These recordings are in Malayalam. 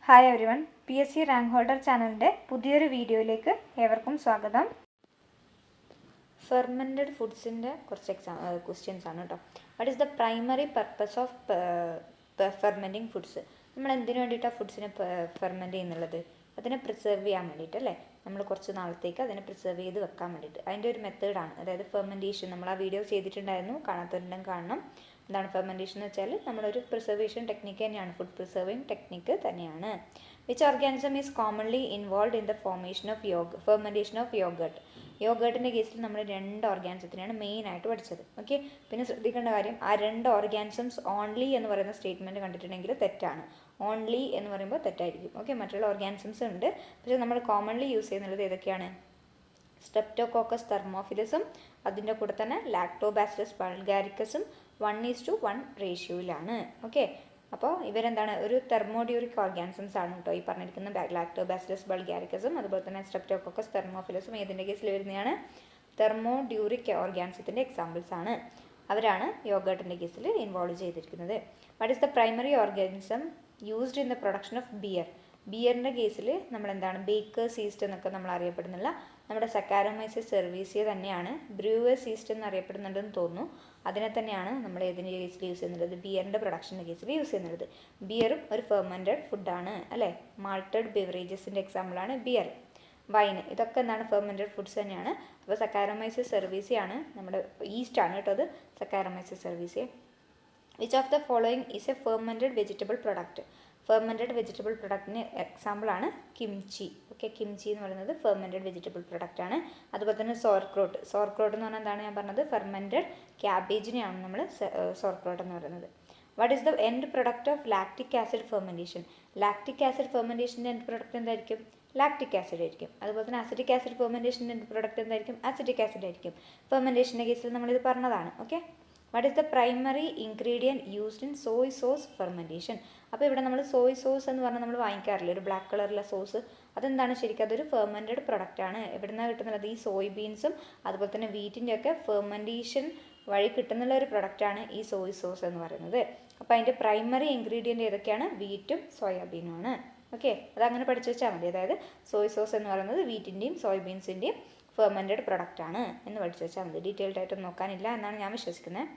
Hi everyone, PSC rank holder ചാനലിൻ്റെ പുതിയൊരു വീഡിയോയിലേക്ക് ഏവർക്കും സ്വാഗതം. ഫെർമെൻറ്റഡ് ഫുഡ്സിൻ്റെ കുറച്ച് ക്വസ്റ്റ്യൻസ് ആണ് കേട്ടോ. What is the primary purpose of fermenting foods? നമ്മൾ എന്തിനു വേണ്ടിയിട്ടാണ് ഫുഡ്സിനെ ഫെർമെൻറ്റ് ചെയ്യുന്നുള്ളത്? അതിനെ പ്രിസർവ് ചെയ്യാൻ വേണ്ടിയിട്ട് അല്ലേ? നമ്മൾ കുറച്ച് നാളത്തേക്ക് അതിനെ പ്രിസർവ് ചെയ്ത് വെക്കാൻ വേണ്ടിയിട്ട് അതിൻ്റെ ഒരു മെത്തേഡാണ്, അതായത് ഫെർമെൻറ്റേഷൻ. നമ്മൾ ആ വീഡിയോ ചെയ്തിട്ടുണ്ടായിരുന്നു, കാണാത്തവരുണ്ടെങ്കിൽ കാണണം. എന്താണ് ഫെർമെൻറ്റേഷൻ എന്ന് വെച്ചാൽ നമ്മളൊരു പ്രിസർവേഷൻ ടെക്നിക്ക് തന്നെയാണ്, ഫുഡ് പ്രിസർവിങ് ടെക്നിക്ക് തന്നെയാണ്. Which organism is commonly involve in the formation of fermentation of yogurt? യോഗർട്ടിൻ്റെ കേസിൽ നമ്മൾ 2 ഓർഗാനിസത്തിനെയാണ് മെയിനായിട്ട് പഠിച്ചത്. ഓക്കെ, പിന്നെ ശ്രദ്ധിക്കേണ്ട കാര്യം, ആ 2 ഓർഗാനിസംസ് ഓൺലി എന്ന് പറയുന്ന സ്റ്റേറ്റ്മെൻറ്റ് കണ്ടിട്ടുണ്ടെങ്കിൽ തെറ്റാണ്. ഓൺലി എന്ന് പറയുമ്പോൾ തെറ്റായിരിക്കും. ഓക്കെ, മറ്റുള്ള ഓർഗാനിസംസ് ഉണ്ട്, പക്ഷേ നമ്മൾ കോമൺലി യൂസ് ചെയ്യുന്നത് ഏതൊക്കെയാണ്? സ്ട്രെപ്റ്റോകോക്കസ് തെർമോഫിലസും അതിൻ്റെ കൂടെ തന്നെ ലാക്ടോബാസിലസ് ബൾഗാരിക്കസും 1:1 റേഷ്യോയിലാണ്. ഓക്കെ, അപ്പോൾ ഇവരെന്താണ്, ഒരു തെർമോഡ്യൂറിക് ഓർഗാനിസംസ് ആണ് കേട്ടോ ഈ പറഞ്ഞിരിക്കുന്ന ലാക്ടോബാസിലസ് ബൾഗാരിക്കസും അതുപോലെ തന്നെ സ്ട്രെപ്റ്റോകോക്കസ് തെർമോഫിലസും ഏതിൻ്റെ കേസിൽ വരുന്നതാണ്? തെർമോഡ്യൂറിക് ഓർഗാനിസത്തിൻ്റെ എക്സാമ്പിൾസ് ആണ്. അവരാണ് യോഗർട്ടിൻ്റെ കേസിൽ ഇൻവോൾവ് ചെയ്തിരിക്കുന്നത്. What is the primary organism used in the production of beer? ബിയറിൻ്റെ കേസിൽ നമ്മൾ എന്താണ്, ബേക്കേഴ്സ് ഈസ്റ്റ് എന്നൊക്കെ നമ്മൾ അറിയപ്പെടുന്നില്ല, നമ്മുടെ സക്കാരോമൈസസ് സെർവീസിയ തന്നെയാണ്. ബ്രൂവേഴ്സ് ഈസ്റ്റ് എന്ന് അറിയപ്പെടുന്നുണ്ടെന്ന് തോന്നുന്നു. അതിനെ തന്നെയാണ് നമ്മൾ ഏതിൻ്റെ കേസിൽ യൂസ് ചെയ്യുന്നത്? ബിയറിൻ്റെ പ്രൊഡക്ഷൻ്റെ കേസിൽ യൂസ് ചെയ്യുന്നത്. ബിയറും ഒരു ഫെർമെൻറ്റഡ് ഫുഡാണ് അല്ലേ? മാൾട്ടഡ് ബിവറേജസിൻ്റെ എക്സാമ്പിളാണ് ബിയർ, വൈൻ, ഇതൊക്കെ എന്താണ്, ഫെർമെൻറ്റഡ് ഫുഡ്സ് തന്നെയാണ്. അപ്പോൾ സക്കാരോമൈസസ് സെർവീസിയാണ് നമ്മുടെ ഈസ്റ്റ് ആണ് കേട്ടോ, അത് Saccharomyces cerevisiae. Which of the following is a fermented vegetable product? Fermented vegetable പ്രൊഡക്റ്റിന് എക്സാമ്പിളാണ് കിംചി. ഓക്കെ, കിംചി എന്ന് പറയുന്നത് ഫെർമെൻറ്റഡ് വെജിറ്റബിൾ പ്രൊഡക്റ്റ് ആണ്. അതുപോലെ തന്നെ സോർക്രോട്ട്. സോർക്രോട്ട് എന്ന് പറഞ്ഞാൽ എന്താണ്, ഞാൻ പറഞ്ഞത് ഫെർമെൻറ്റഡ് ക്യാബേജിനെയാണ് നമ്മൾ സോർക്രോട്ട് എന്ന് പറയുന്നത്. What is the end product of lactic acid fermentation? Lactic acid ഫെർമെൻറ്റേഷൻ്റെ എൻഡ് പ്രൊഡക്റ്റ് എന്തായിരിക്കും? ലാക്റ്റിക് ആസിഡ് ആയിരിക്കും. അതുപോലെ തന്നെ അസിറ്റിക് ആസിഡ് ഫെർമെൻറ്റേഷൻ്റെ എൻഡ് പ്രൊഡക്റ്റ് എന്തായിരിക്കും? അസിറ്റിക് ആസിഡ് ആയിരിക്കും. ഫെർമെൻറ്റേഷൻ്റെ കേസിൽ നമ്മളിത് പറഞ്ഞതാണ്. Okay, what is the primary ingredient used in soy sauce fermentation? അപ്പോൾ ഇവിടെ നമ്മൾ സോയ് സോസ് എന്ന് പറഞ്ഞാൽ നമ്മൾ വാങ്ങിക്കാറില്ല, ഒരു ബ്ലാക്ക് കളറിലെ സോസ്. അതെന്താണ് ശരിക്കും? അതൊരു ഫെർമെൻറ്റഡ് പ്രൊഡക്റ്റ് ആണ്. എവിടെ നിന്നാണ് കിട്ടുന്നത്? ഈ സോയ് ബീൻസും അതുപോലെ തന്നെ വീറ്റിൻ്റെ ഒക്കെ ഫെർമെൻറ്റേഷൻ വഴി കിട്ടുന്നുള്ള ഒരു പ്രൊഡക്റ്റാണ് ഈ സോയ് സോസ് എന്ന് പറയുന്നത്. അപ്പോൾ അതിൻ്റെ പ്രൈമറി ഇൻഗ്രീഡിയൻറ്റ് ഏതൊക്കെയാണ്? വീറ്റും സോയാബീനുമാണ്. ഓക്കെ, അതങ്ങനെ പഠിച്ചു വെച്ചാൽ മതി. അതായത് സോയ് സോസ് എന്ന് പറയുന്നത് വീറ്റിൻ്റെയും സോയാബീൻസിൻ്റെയും ഫെർമെൻറ്റഡ് പ്രൊഡക്റ്റ് ആണ് എന്ന് പഠിച്ചു വെച്ചാൽ മതി. ഡീറ്റെയിൽഡ് ആയിട്ടൊന്നും നോക്കാനില്ല എന്നാണ് ഞാൻ വിശ്വസിക്കുന്നത്.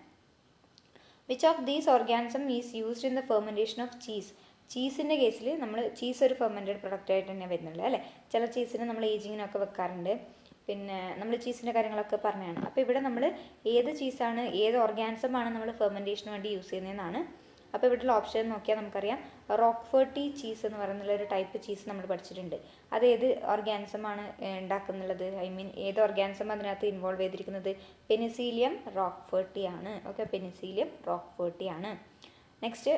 Which of these organism is used in the fermentation of cheese? ചീസിൻ്റെ കേസിൽ നമ്മൾ ചീസ് ഒരു ഫെർമെൻറ്റഡ് പ്രൊഡക്റ്റ് ആയിട്ട് തന്നെ വരുന്നുള്ളത് അല്ലേ? ചില ചീസിന് നമ്മൾ ഏജിങ്ങിനൊക്കെ വെക്കാറുണ്ട്. പിന്നെ നമ്മൾ ചീസിൻ്റെ കാര്യങ്ങളൊക്കെ പറഞ്ഞതാണ്. അപ്പോൾ ഇവിടെ നമ്മൾ ഏത് ചീസാണ്, ഏത് ഓർഗാനിസമാണ് നമ്മൾ ഫെർമെൻറ്റേഷന് വേണ്ടി യൂസ് ചെയ്യുന്നതെന്നാണ്. അപ്പോൾ ഇവിടെയുള്ള ഓപ്ഷൻ നോക്കിയാൽ നമുക്കറിയാം, റോക്ക്ഫോർട്ടി ചീസ് എന്ന് പറയുന്ന ഒരു ടൈപ്പ് ചീസ് നമ്മൾ പഠിച്ചിട്ടുണ്ട്. അത് ഏത് ഓർഗാനിസമാണ് ഉണ്ടാക്കുന്നുള്ളത്? ഐ മീൻ ഏത് ഓർഗാനിസം അതിനകത്ത് ഇൻവോൾവ് ചെയ്തിരിക്കുന്നത്? പെനിസീലിയം റോക്ക്ഫോർട്ടി ആണ്. ഓക്കെ, പെനിസീലിയം റോക്ക്ഫോർട്ടി ആണ്. നെക്സ്റ്റ്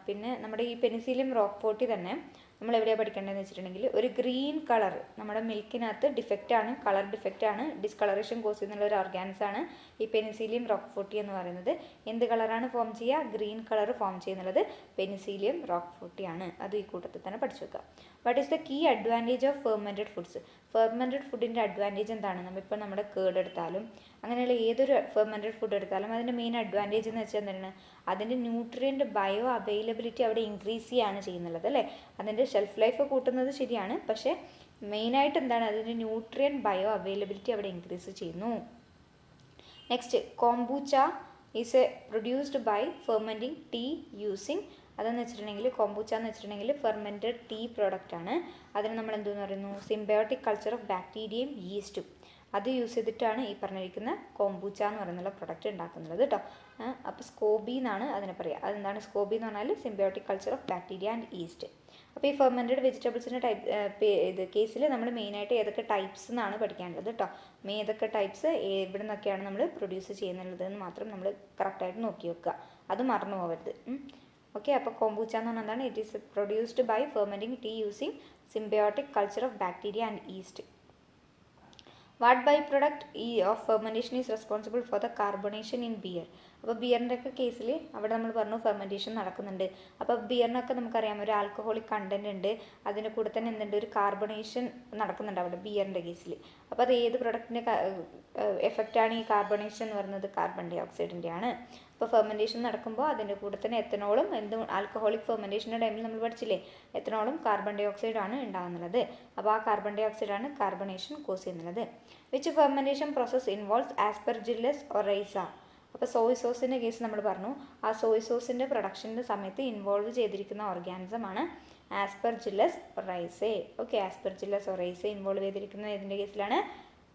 പിന്നെ നമ്മുടെ ഈ പെനിസീലിയം റോക്ക്ഫോർട്ടി തന്നെ നമ്മൾ എവിടെയാണ് പഠിക്കേണ്ടതെന്ന് വെച്ചിട്ടുണ്ടെങ്കിൽ, ഒരു ഗ്രീൻ കളർ നമ്മുടെ മിൽക്കിനകത്ത് ഡിഫക്റ്റാണ്, കളർ ഡിഫക്റ്റാണ്, ഡിസ്കളറേഷൻ കോസ് ചെയ്യുന്ന ഒരു ഓർഗാനിസമാണ് ഈ പെനിസീലിയം റോക്ക്ഫോർട്ടി എന്ന് പറയുന്നത്. എന്ത് കളറാണ് ഫോം ചെയ്യുക? ഗ്രീൻ കളർ ഫോം ചെയ്യുന്നത് പെനിസീലിയം റോക്ക്ഫോർട്ടി ആണ്. അത് ഈ കൂട്ടത്തിൽ തന്നെ പഠിച്ചു വെക്കുക. What is the key advantage of fermented foods? Fermented ഫുഡിൻ്റെ അഡ്വാൻറ്റേജ് എന്താണ്? നമ്മളിപ്പോൾ നമ്മുടെ കേർഡ് എടുത്താലും അങ്ങനെയുള്ള ഏതൊരു ഫെർമെൻറ്റഡ് ഫുഡ് എടുത്താലും അതിൻ്റെ മെയിൻ അഡ്വാൻറ്റേജ് എന്ന് വെച്ചാൽ എന്താണ്? അതിൻ്റെ ന്യൂട്രിയൻ്റ് ബയോ അവൈലബിലിറ്റി അവിടെ ഇൻക്രീസ് ചെയ്യുകയാണ് ചെയ്യുന്നത് അല്ലേ? അതിൻ്റെ ഷെൽഫ് ലൈഫ് കൂട്ടുന്നത് ശരിയാണ്, പക്ഷേ മെയിനായിട്ട് എന്താണ്, അതിൻ്റെ ന്യൂട്രിയൻ ബയോ അവൈലബിലിറ്റി അവിടെ ഇൻക്രീസ് ചെയ്യുന്നു. Next, kombucha is a produced by fermenting tea using. അതെന്ന് വെച്ചിട്ടുണ്ടെങ്കിൽ കോംബൂച്ച എന്ന് വെച്ചിട്ടുണ്ടെങ്കിൽ ഫെർമെൻറ്റഡ് ടീ പ്രോഡക്റ്റ് ആണ്. അതിന് നമ്മൾ എന്തെന്ന് പറയുന്നു? സിംബയോട്ടിക് കൾച്ചർ ഓഫ് ബാക്ടീരിയയും ഈസ്റ്റും അത് യൂസ് ചെയ്തിട്ടാണ് ഈ പറഞ്ഞിരിക്കുന്ന കോംബൂച്ച എന്ന് പറയുന്ന പ്രൊഡക്റ്റ് ഉണ്ടാക്കുന്നത് കേട്ടോ. അപ്പോൾ സ്കോബി എന്നാണ് അതിനെ പറയുക. അതെന്താണ് സ്കോബി എന്ന് പറഞ്ഞാൽ? Symbiotic culture of bacteria and east. അപ്പോൾ ഈ ഫെർമെൻറ്റഡ് വെജിറ്റബിൾസിൻ്റെ ഇത് കേസിൽ നമ്മൾ മെയിനായിട്ട് ഏതൊക്കെ ടൈപ്സ് എന്നാണ് പഠിക്കാനുള്ളത് കേട്ടോ. ഏതൊക്കെ ടൈപ്സ് എവിടെ നിന്നൊക്കെയാണ് നമ്മൾ പ്രൊഡ്യൂസ് ചെയ്യുന്നുള്ളത് എന്ന് മാത്രം നമ്മൾ കറക്റ്റായിട്ട് നോക്കി വെക്കുക, അത് മറന്നു പോകരുത്. ഓക്കെ, അപ്പോൾ കോംബൂച്ച എന്ന് പറഞ്ഞാൽ എന്താണ്? It is produced by fermenting tea using symbiotic culture of bacteria and yeast. What by product of fermentation is responsible for the carbonation in beer? അപ്പോൾ ബിയറിൻ്റെ ഒക്കെ കേസിൽ അവിടെ നമ്മൾ പറഞ്ഞു ഫെർമെൻറ്റേഷൻ നടക്കുന്നുണ്ട്. അപ്പോൾ ബിയറിനൊക്കെ നമുക്കറിയാം ഒരു ആൽക്കഹോളിക് കണ്ടൻറ് ഉണ്ട്, അതിൻ്റെ കൂടെ തന്നെ എന്തുണ്ട്, ഒരു കാർബണേഷൻ നടക്കുന്നുണ്ട് അവിടെ ബിയറിൻ്റെ കേസിൽ. അപ്പോൾ അത് ഏത് പ്രൊഡക്റ്റിൻ്റെ എഫക്റ്റാണ് ഈ കാർബണേഷൻ എന്ന് പറയുന്നത്? കാർബൺ ഡൈ ഓക്സൈഡിൻ്റെ ആണ്. അപ്പോൾ ഫെർമെൻറ്റേഷൻ നടക്കുമ്പോൾ അതിൻ്റെ കൂടെ തന്നെ എത്തനോളും ആൽക്കഹോളിക് ഫെർമെൻറ്റേഷൻ്റെ ടൈമിൽ നമ്മൾ പഠിച്ചില്ലേ, എത്തനോളും കാർബൺ ഡൈ ഓക്സൈഡാണ് ഉണ്ടാകുന്നത്. അപ്പോൾ ആ കാർബൺ ഡൈ ഓക്സൈഡാണ് കാർബണേഷൻ കോസ് ചെയ്യുന്നത്. Which fermentation process involves aspergillus Oryza. അപ്പോൾ സോയ് സോസിൻ്റെ കേസ് നമ്മൾ പറഞ്ഞു, ആ സോയ് സോസിൻ്റെ പ്രൊഡക്ഷൻ്റെ സമയത്ത് ഇൻവോൾവ് ചെയ്തിരിക്കുന്ന ഓർഗാനിസമാണ് ആസ്പെർജില്ലസ് ഒറൈസെ. ഓക്കെ, ആസ്പെർജില്ലസ് ഒറൈസെ ഇൻവോൾവ് ചെയ്തിരിക്കുന്ന ഏതിൻ്റെ കേസിലാണ്?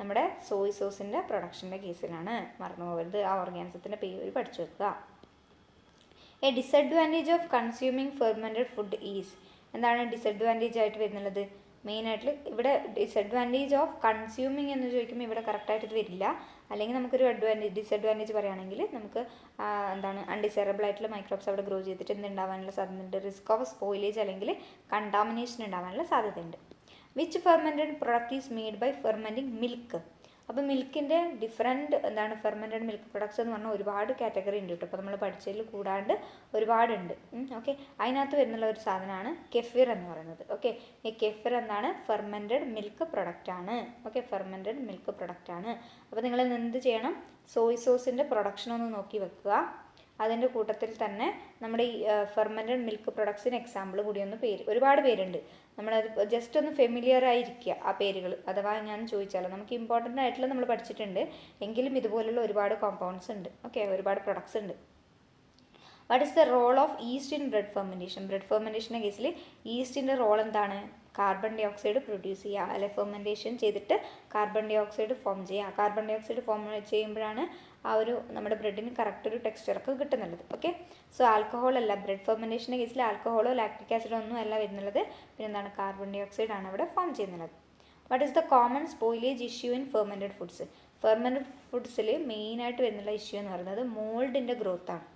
നമ്മുടെ സോയ് സോസിൻ്റെ പ്രൊഡക്ഷൻ്റെ കേസിലാണ്. മറന്നു പോകരുത്, ആ ഓർഗാനിസത്തിൻ്റെ പേര് പഠിച്ചു വെക്കുക. A disadvantage of consuming fermented food is. എന്താണ് ഡിസഡ്വാൻറ്റേജ് ആയിട്ട് വരുന്നുള്ളത്? മെയിനായിട്ട് ഇവിടെ ഡിസഡ്വാൻറ്റേജ് ഓഫ് കൺസ്യൂമിങ് എന്ന് ചോദിക്കുമ്പോൾ ഇവിടെ കറക്റ്റായിട്ട് ഇത് വരില്ല. അല്ലെങ്കിൽ നമുക്കൊരു ഡിസഡ്വാൻറ്റേജ് പറയുകയാണെങ്കിൽ നമുക്ക് എന്താണ് അൺഡിസൈറബിൾ ആയിട്ടുള്ള മൈക്രോബ്സ് അവിടെ ഗ്രോ ചെയ്തിട്ട് എന്തുണ്ടാവാനുള്ള സാധ്യതയുണ്ട്? റിസ്ക് ഓഫ് സ്പോയിലേജ് അല്ലെങ്കിൽ കണ്ടാമിനേഷൻ ഉണ്ടാവാനുള്ള സാധ്യതയുണ്ട്. Which fermented product is made by fermenting milk. അപ്പോൾ മിൽക്കിൻ്റെ ഡിഫറെൻറ്റ് എന്താണ് ഫെർമെൻറ്റഡ് മിൽക്ക് പ്രൊഡക്ട്സ് എന്ന് പറഞ്ഞാൽ ഒരുപാട് കാറ്റഗറി ഉണ്ട് കേട്ടോ. അപ്പോൾ നമ്മൾ പഠിച്ചതിൽ കൂടാണ്ട് ഒരുപാടുണ്ട്. ഓക്കെ, അതിനകത്ത് വരുന്നുള്ള ഒരു സാധനമാണ് കെഫിർ എന്ന് പറയുന്നത്. ഓക്കെ, ഈ കെഫിർ എന്താണ്? ഫെർമെൻറ്റഡ് മിൽക്ക് പ്രൊഡക്റ്റാണ്. ഓക്കെ, ഫെർമെൻറ്റഡ് മിൽക്ക് പ്രൊഡക്റ്റാണ്. അപ്പോൾ നിങ്ങൾ എന്ത് ചെയ്യണം? സോയ് സോസിൻ്റെ പ്രൊഡക്ഷൻ ഒന്ന് നോക്കി വെക്കുക. അതിൻ്റെ കൂട്ടത്തിൽ തന്നെ നമ്മുടെ ഈ ഫെർമെൻറ്റഡ് മിൽക്ക് പ്രൊഡക്ട്സിന് എക്സാമ്പിൾ കൂടി ഒന്ന് ഒരുപാട് പേരുണ്ട്. നമ്മളത് ജസ്റ്റ് ഒന്ന് ഫെമിലിയർ ആയിരിക്കുക ആ പേരുകൾ. അഥവാ ഞാൻ ചോദിച്ചാലോ, നമുക്ക് ഇമ്പോർട്ടൻ്റ് ആയിട്ടുള്ള നമ്മൾ പഠിച്ചിട്ടുണ്ട്, എങ്കിലും ഇതുപോലുള്ള ഒരുപാട് കോമ്പൗണ്ട്സ് ഉണ്ട്. ഓക്കെ, ഒരുപാട് പ്രൊഡക്ട്സ് ഉണ്ട്. What is the role of yeast in bread fermentation. Bread ഫെർമെൻറ്റേഷൻ്റെ കേസിൽ ഈസ്റ്റിൻ്റെ റോൾ എന്താണ്? കാർബൺ ഡൈ ഓക്സൈഡ് പ്രൊഡ്യൂസ് ചെയ്യുക, അല്ലെ ഫെർമെൻറ്റേഷൻ ചെയ്തിട്ട് കാർബൺ ഡൈ ഓക്സൈഡ് ഫോം ചെയ്യുക. കാർബൺ ഡൈ ഓക്സൈഡ് ഫോം ചെയ്യുമ്പോഴാണ് ആ ഒരു നമ്മുടെ ബ്രെഡിന് കറക്റ്റ് ഒരു ടെക്സ്ചറൊക്കെ കിട്ടുന്നുള്ളത്. ഓക്കെ, സോ ആൽക്കഹോൾ അല്ല, ബ്രെഡ് ഫെർമെൻറ്റേഷൻ്റെ കേസിൽ ആൽക്കഹോളോ ലാക്റ്റിക് ആസിഡോ ഒന്നും അല്ല വരുന്നുള്ളത്. പിന്നെ എന്താണ്? കാർബൺ ഡൈ ഓക്സൈഡ് ആണ് അവിടെ ഫോം ചെയ്യുന്നത്. What is the common spoilage issue in fermented foods. Fermented ഫുഡ്സിൽ മെയിനായിട്ട് വരുന്നുള്ള ഇഷ്യൂ എന്ന് പറയുന്നത് മോൾഡിൻ്റെ ഗ്രോത്താണ്.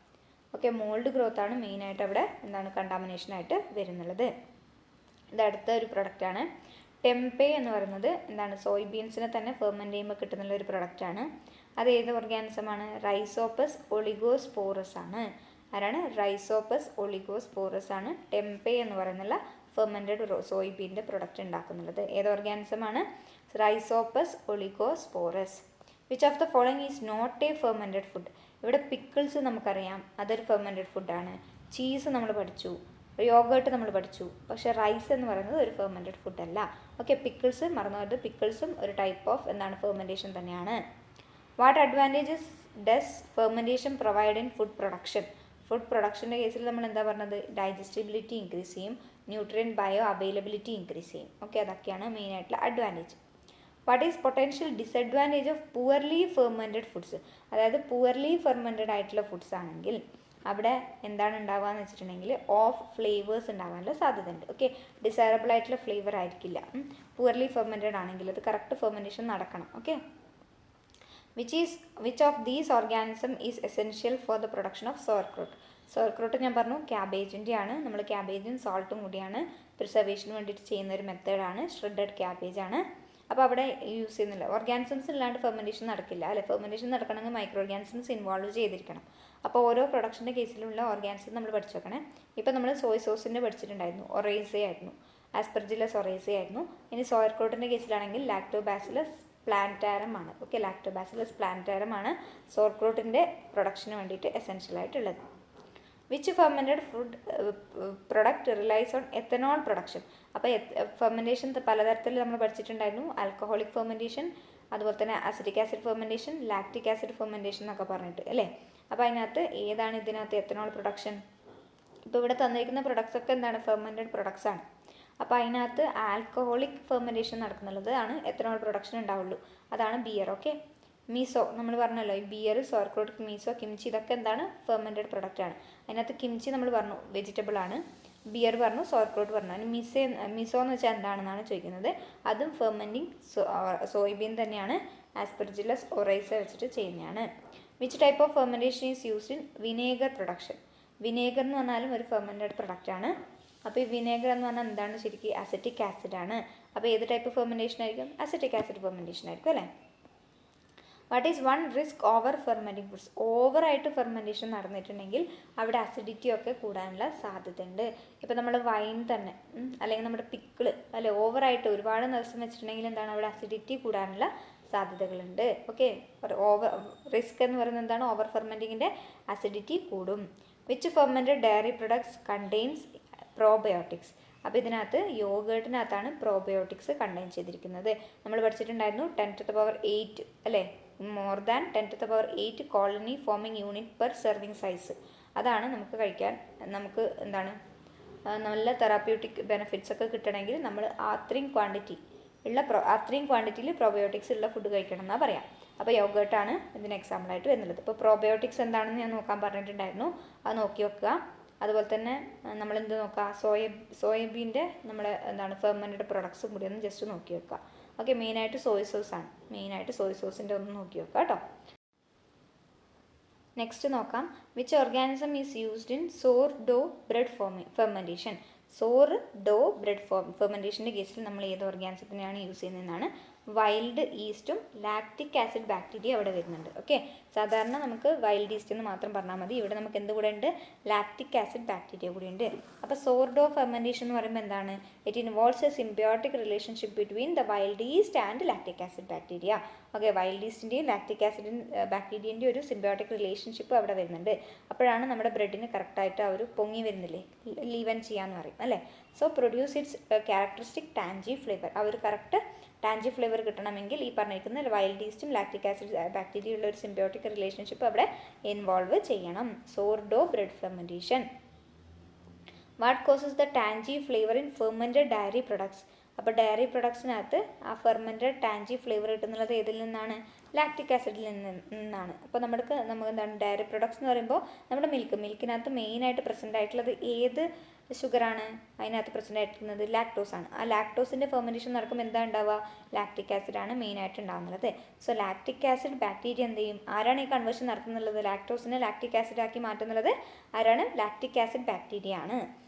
ഓക്കെ, മോൾഡ് ഗ്രോത്താണ് മെയിനായിട്ട് അവിടെ എന്താണ് കണ്ടാമിനേഷനായിട്ട് വരുന്നുള്ളത്. ഇത് അടുത്ത ഒരു പ്രൊഡക്റ്റാണ് ടെമ്പെ എന്ന് പറയുന്നത്. എന്താണ്? സോയ് ബീൻസിനെ തന്നെ ഫെർമെൻറ്റ് ചെയ്യുമ്പോൾ കിട്ടുന്നുള്ള ഒരു പ്രൊഡക്റ്റാണ്. അത് ഏത് ഓർഗാനിസമാണ്? റൈസോപ്പസ് ഒളിഗോസ്പോറസ് ആണ്. ആരാണ്? റൈസോപ്പസ് ഒളിഗോസ്പോറസ് ആണ് ടെമ്പെ എന്ന് പറയുന്നുള്ള ഫെർമെൻറ്റഡ് സോയ് ബീൻ്റെ പ്രൊഡക്റ്റ് ഉണ്ടാക്കുന്നുള്ളത്. ഏത് ഓർഗാനിസമാണ്? Rhizopus oligosporus. Which of the following is not a fermented food. ഇവിടെ പിക്കിൾസ് നമുക്കറിയാം, അതൊരു ഫെർമെൻറ്റഡ് ഫുഡാണ്. ചീസ് നമ്മൾ പഠിച്ചു, യോഗേർട്ട് നമ്മൾ പഠിച്ചു. പക്ഷേ റൈസ് എന്ന് പറയുന്നത് ഒരു ഫെർമെൻറ്റഡ് ഫുഡല്ല. ഓക്കെ, പിക്കിൾസ് മറന്നുപോയത്, പിക്കിൾസും ഒരു ടൈപ്പ് ഓഫ് എന്താണ് ഫെർമെൻറ്റേഷൻ തന്നെയാണ്. What advantages does fermentation provide in food production. Food പ്രൊഡക്ഷൻ്റെ കേസിൽ നമ്മൾ എന്താ പറഞ്ഞത്? ഡൈജസ്റ്റബിലിറ്റി ഇൻക്രീസ് ചെയ്യും, ന്യൂട്രിയൻ ബയോ അവൈലബിലിറ്റി ഇൻക്രീസ് ചെയ്യും. ഓക്കെ, അതൊക്കെയാണ് മെയിനായിട്ടുള്ള advantage. What is potential disadvantage of poorly fermented foods. അതായത് പുവർലി ഫെർമെൻറ്റഡ് ആയിട്ടുള്ള ഫുഡ്സ് ആണെങ്കിൽ അവിടെ എന്താണ് ഉണ്ടാവുക എന്ന് വെച്ചിട്ടുണ്ടെങ്കിൽ ഓഫ് ഫ്ലേവേഴ്സ് ഉണ്ടാകാനുള്ള സാധ്യതയുണ്ട്. ഓക്കെ, ഡിസൈറബിൾ ആയിട്ടുള്ള ഫ്ലേവർ ആയിരിക്കില്ല. പുവർലി ഫെർമെൻറ്റഡ് ആണെങ്കിൽ അത് കറക്റ്റ് ഫെർമെൻറ്റേഷൻ നടക്കണം. Okay, which of these organism is essential for the production of sauerkraut. Sauerkraut ഞാൻ പറഞ്ഞു ക്യാബേജിൻ്റെ ആണ്. നമ്മൾ ക്യാബേജും സോൾട്ടും കൂടിയാണ് പ്രിസർവേഷന് വേണ്ടിയിട്ട് ചെയ്യുന്ന ഒരു മെത്തേഡാണ്. ഷ്രെഡഡ് ക്യാബേജ് ആണ്. അപ്പോൾ അവിടെ യൂസ് ചെയ്യുന്നില്ല. ഓർഗാനിസംസ് ഇല്ലാണ്ട് ഫെർമെൻറ്റേഷൻ നടക്കില്ല, അല്ലെ? ഫെർമെൻറ്റേഷൻ നടക്കണമെങ്കിൽ മൈക്രോ ഓർഗാനിസംസ് ഇൻവോൾവ് ചെയ്തിരിക്കണം. അപ്പോൾ ഓരോ പ്രൊഡക്ഷൻ്റെ കേസിലുള്ള ഓർഗാനിസം നമ്മൾ പഠിച്ചു വെക്കണേ. ഇപ്പോൾ നമ്മൾ സോയ് സോസിൻ്റെ പഠിച്ചിട്ടുണ്ടായിരുന്നു, ഒറൈസെ ആയിരുന്നു, ആസ്പെർജില്ലസ് ഒറൈസെ ആയിരുന്നു. ഇനി സോർക്രോട്ടിൻ്റെ കേസിലാണെങ്കിൽ ലാക്ടോബാസിലസ് പ്ലാന്റാരം ആണ്. ഓക്കെ, ലാക്ടോബാസിലസ് പ്ലാന്റാരം ആണ് സോർക്രോട്ടിൻ്റെ പ്രൊഡക്ഷന് വേണ്ടിയിട്ട് എസെൻഷ്യൽ ആയിട്ടുള്ളത്. Which fermented food product റിലൈസ് on ethanol production. അപ്പോൾ ഫെർമെൻറ്റേഷൻ പലതരത്തിൽ നമ്മൾ പഠിച്ചിട്ടുണ്ടായിരുന്നു. ആൽക്കഹോളിക് ഫെർമെൻറ്റേഷൻ, അതുപോലെ തന്നെ acetic acid fermentation, lactic acid fermentation എന്നൊക്കെ പറഞ്ഞിട്ട് അല്ലേ. അപ്പോൾ അതിനകത്ത് ഏതാണ് ഇതിനകത്ത് എത്തനോൾ പ്രൊഡക്ഷൻ? ഇപ്പോൾ ഇവിടെ തന്നിരിക്കുന്ന പ്രൊഡക്ട്സ് ഒക്കെ എന്താണ്? ഫെർമെൻറ്റഡ് പ്രൊഡക്ട്സ് ആണ്. അപ്പോൾ അതിനകത്ത് ആൽക്കഹോളിക് ഫെർമെൻറ്റേഷൻ നടക്കുന്നതാണ് എത്തനോൾ പ്രൊഡക്ഷൻ ഉണ്ടാവുള്ളൂ. അതാണ് ബിയർ. ഓക്കെ, മീസോ നമ്മൾ പറഞ്ഞല്ലോ, ഈ ബിയർ, സോർക്രോട്ട്, മീസോ, കിംച്ചി ഇതൊക്കെ എന്താണ്? ഫെർമെൻറ്റഡ് പ്രൊഡക്റ്റ് ആണ്. അതിനകത്ത് കിംച്ചി നമ്മൾ പറഞ്ഞു വെജിറ്റബിൾ ആണ്, ബിയർ പറഞ്ഞു, സോർക്രോട്ട് പറഞ്ഞു. അതിന് മീസോ എന്ന് വെച്ചാൽ എന്താണെന്നാണ് ചോദിക്കുന്നത്. അതും ഫെർമെൻറ്റിങ് സോയ്ബീൻ തന്നെയാണ്, ആസ്പെർജില്ലസ് ഒറൈസ വെച്ചിട്ട് ചെയ്യുന്നതാണ്. Which type of fermentation is used in vinegar production. Vinegar എന്ന് പറഞ്ഞാലും ഒരു ഫെർമെൻറ്റഡ് പ്രൊഡക്റ്റ് ആണ്. അപ്പോൾ ഈ വിനേഗർ എന്ന് പറഞ്ഞാൽ എന്താണ്? ശരിക്കും അസിറ്റിക് ആസിഡ് ആണ്. അപ്പോൾ ഏത് ടൈപ്പ് ഫെർമെൻറ്റേഷൻ ആയിരിക്കും? അസിറ്റിക് ആസിഡ് ഫെർമെൻറ്റേഷൻ ആയിരിക്കും, അല്ലേ? What is one risk over fermenting foods? ഓവറായിട്ട് ഫെർമെൻറ്റേഷൻ നടന്നിട്ടുണ്ടെങ്കിൽ അവിടെ അസിഡിറ്റി ഒക്കെ കൂടാനുള്ള സാധ്യതയുണ്ട്. ഇപ്പോൾ നമ്മൾ വൈൻ തന്നെ അല്ലെങ്കിൽ നമ്മുടെ പിക്കിള് അല്ലെ ഓവറായിട്ട് ഒരുപാട് ദിവസം വെച്ചിട്ടുണ്ടെങ്കിൽ എന്താണ് അവിടെ അസിഡിറ്റി കൂടാനുള്ള സാധ്യതകളുണ്ട്. ഓക്കെ, ഓവർ റിസ്ക് എന്ന് പറയുന്നത് എന്താണ്? ഓവർ ഫെർമെൻറ്റിങ്ങിൻ്റെ അസിഡിറ്റി കൂടും. Which fermented dairy products contains probiotics? അപ്പോൾ ഇതിനകത്ത് യോഗേർട്ടിനകത്താണ് പ്രോബയോട്ടിക്സ് കണ്ടെയ്ൻ ചെയ്തിരിക്കുന്നത്. നമ്മൾ പഠിച്ചിട്ടുണ്ടായിരുന്നു 10⁸ അല്ലേ, more than 10⁸ colony forming unit per serving size. അതാണ് നമുക്ക് കഴിക്കാൻ, നമുക്ക് എന്താണ് നല്ല തെറാപ്യൂട്ടിക് ബെനിഫിറ്റ്സ് ഒക്കെ കിട്ടണമെങ്കിൽ നമ്മൾ അത്രയും ക്വാണ്ടിറ്റിയിൽ പ്രോബയോട്ടിക്സ് ഉള്ള ഫുഡ് കഴിക്കണം എന്നാണ് പറയാം. അപ്പോൾ യോഗേർട്ടാണ് ഇതിന് എക്സാമ്പിളായിട്ട് വരുന്നത്. ഇപ്പോൾ പ്രോബയോട്ടിക്സ് എന്താണെന്ന് ഞാൻ നോക്കാൻ പറഞ്ഞിട്ടുണ്ടായിരുന്നു, അത് നോക്കി വെക്കുക. അതുപോലെ തന്നെ നമ്മൾ എന്ത് നോക്കുക, സോയാബീൻ്റെ നമ്മളെ എന്താണ് ഫെർമെൻറ്റഡ് പ്രൊഡക്ട്സും കൂടി ഒന്ന് ജസ്റ്റ് നോക്കി വെക്കുക. ഓക്കെ, മെയിനായിട്ട് സോയ് സോസാണ്, മെയിനായിട്ട് സോയ് സോസിൻ്റെ ഒന്ന് നോക്കി വെക്കുക കേട്ടോ. നെക്സ്റ്റ് നോക്കാം, which organism is used in sourdough bread fermentation? Sourdough bread ഫെർമെൻറ്റേഷൻ്റെ കേസിൽ നമ്മൾ ഏത് ഓർഗാനിസത്തിനെയാണ് യൂസ് ചെയ്യുന്നതെന്നാണ്. വൈൽഡ് ഈസ്റ്റും ലാക്റ്റിക് ആസിഡ് ബാക്ടീരിയ അവിടെ വരുന്നുണ്ട്. ഓക്കെ, സാധാരണ നമുക്ക് വൈൽഡ് ഈസ്റ്റ് എന്ന് മാത്രം പറഞ്ഞാൽ മതി. ഇവിടെ നമുക്ക് എന്ത് കൂടെ ഉണ്ട്? ലാക്റ്റിക് ആസിഡ് ബാക്ടീരിയ കൂടി ഉണ്ട്. അപ്പോൾ സോർഡോ ഫെർമെൻറ്റേഷൻ എന്ന് പറയുമ്പോൾ എന്താണ്? It involves a symbiotic relationship between the wild yeast and lactic acid bacteria. Okay, wild ഈസ്റ്റിൻ്റെയും ലാക്റ്റിക് ആസിഡ് ബാക്ടീരിയൻ്റെയും ഒരു സിംബയോട്ടിക് റിലേഷൻഷിപ്പ് അവിടെ വരുന്നുണ്ട്. അപ്പോഴാണ് നമ്മുടെ ബ്രെഡിന് കറക്റ്റായിട്ട് ആ ഒരു പൊങ്ങി വരുന്നില്ലേ, ലീവൻ ചെയ്യാന്ന് പറയും അല്ലേ. So produce its characteristic tangy flavour. ആ ഒരു കറക്റ്റ് ടാൻജി ഫ്ലേവർ കിട്ടണമെങ്കിൽ ഈ പറഞ്ഞിരിക്കുന്ന വൈൽഡ് ഈസ്റ്റും ലാക്റ്റിക് ആസിഡ് ബാക്ടീരിയ ഉള്ള ഒരു സിംബയോട്ടിക് റിലേഷൻഷിപ്പ് അവിടെ ഇൻവോൾവ് ചെയ്യണം. Sourdough bread fermentation. What causes the tangy flavour in fermented dairy products? അപ്പോൾ ഡയറി പ്രൊഡക്ട്സിനകത്ത് ആ ഫെർമെൻറ്റഡ് ടാൻജി ഫ്ലേവർ കിട്ടുന്നത് ഏതിൽ നിന്നാണ്? ലാക്റ്റിക് ആസിഡിൽ നിന്നാണ്. അപ്പോൾ നമുക്ക് എന്താണ് ഡയറി പ്രൊഡക്ട്സ് എന്ന് പറയുമ്പോൾ നമ്മുടെ മിൽക്കിനകത്ത് മെയിനായിട്ട് പ്രസൻ്റ് ആയിട്ടുള്ളത് ഏത് ഷുഗറാണ്? അതിനകത്ത് പ്രസൻ്റ് ആയിരിക്കുന്നത് ലാക്ടോസ് ആണ്. ആ ലാക്ടോസിൻ്റെ ഫെർമെൻറ്റേഷൻ നടക്കുമ്പോൾ എന്താ ഉണ്ടാവുക? ലാക്റ്റിക് ആസിഡാണ് മെയിനായിട്ട് ഉണ്ടാകുന്നത്. സോ ലാക്റ്റിക് ആസിഡ് ബാക്ടീരിയ എന്ത് ചെയ്യും? ആരാണ് ഈ കൺവേർഷൻ നടത്തുന്നുള്ളത്? ലാക്ടോസിനെ ലാക്റ്റിക് ആസിഡ് ആക്കി മാറ്റുന്നുള്ളത് ആരാണ്? ലാക്റ്റിക് ആസിഡ് ബാക്ടീരിയ ആണ്.